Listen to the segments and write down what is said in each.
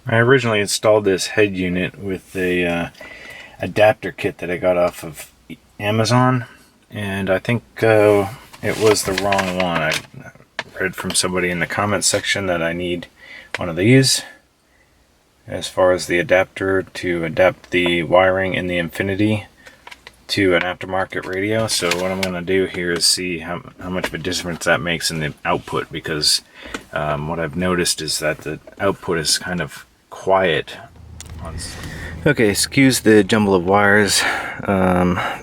I originally installed this head unit with a adapter kit that I got off of Amazon, and I think it was the wrong one. I read from somebody in the comments section that I need one of these as far as the adapter to adapt the wiring in the Infiniti to an aftermarket radio. So what I'm going to do here is see how much of a difference that makes in the output, because what I've noticed is that the output is kind of quiet. Okay, excuse the jumble of wires.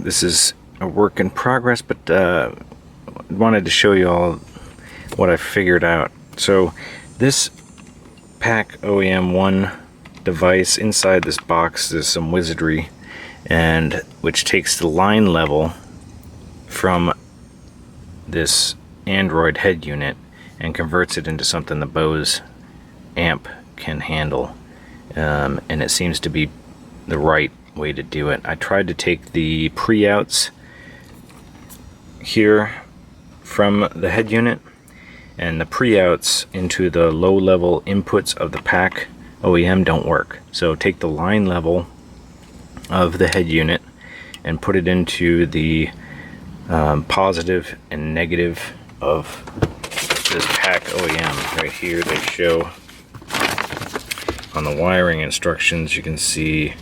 This is a work in progress, but wanted to show you all what I figured out. So this PAC OEM-1 device, inside this box there's some wizardry, and which takes the line level from this Android head unit and converts it into something the Bose amp can handle. And it seems to be the right way to do it. I tried to take the pre-outs here from the head unit and the pre-outs into the low-level inputs of the PAC OEM don't work. So take the line level of the head unit and put it into the positive and negative of this PAC OEM. Right here they show on the wiring instructions, you can see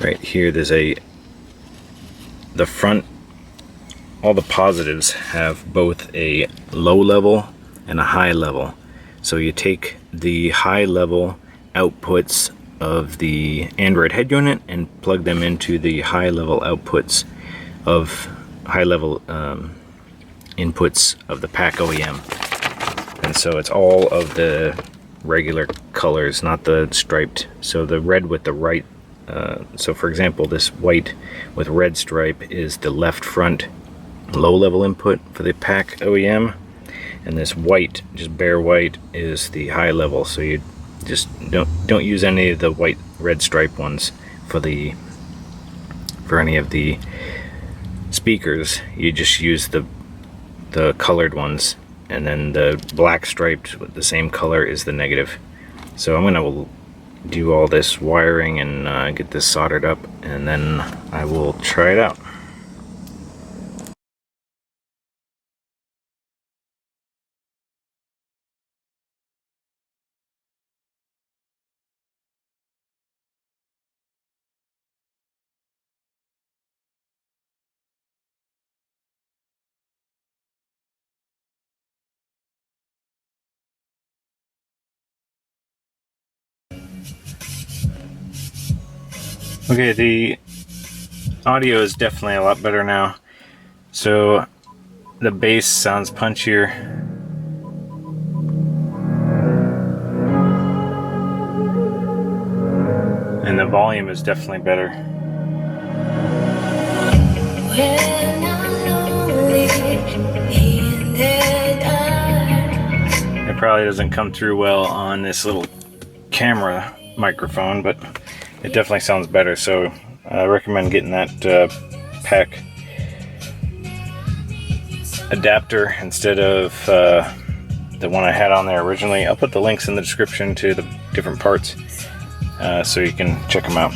right here there's the front, all the positives have both a low level and a high level. So you take the high level outputs of the Android head unit and plug them into the high level outputs of inputs of the PAC OEM. And so it's all of the regular colors, not the striped. So the red with the right, so for example this white with red stripe is the left front low level input for the PAC OEM, and this white, just bare white, is the high level. So you just don't use any of the white red stripe ones for any of the speakers. You just use the colored ones, and then the black striped with the same color is the negative. So I'm gonna do all this wiring and get this soldered up, and then I will try it out. Okay, the audio is definitely a lot better now. So the bass sounds punchier. And the volume is definitely better. It probably doesn't come through well on this little camera microphone, but it definitely sounds better. So I recommend getting that PAC adapter instead of the one I had on there originally. I'll put the links in the description to the different parts so you can check them out.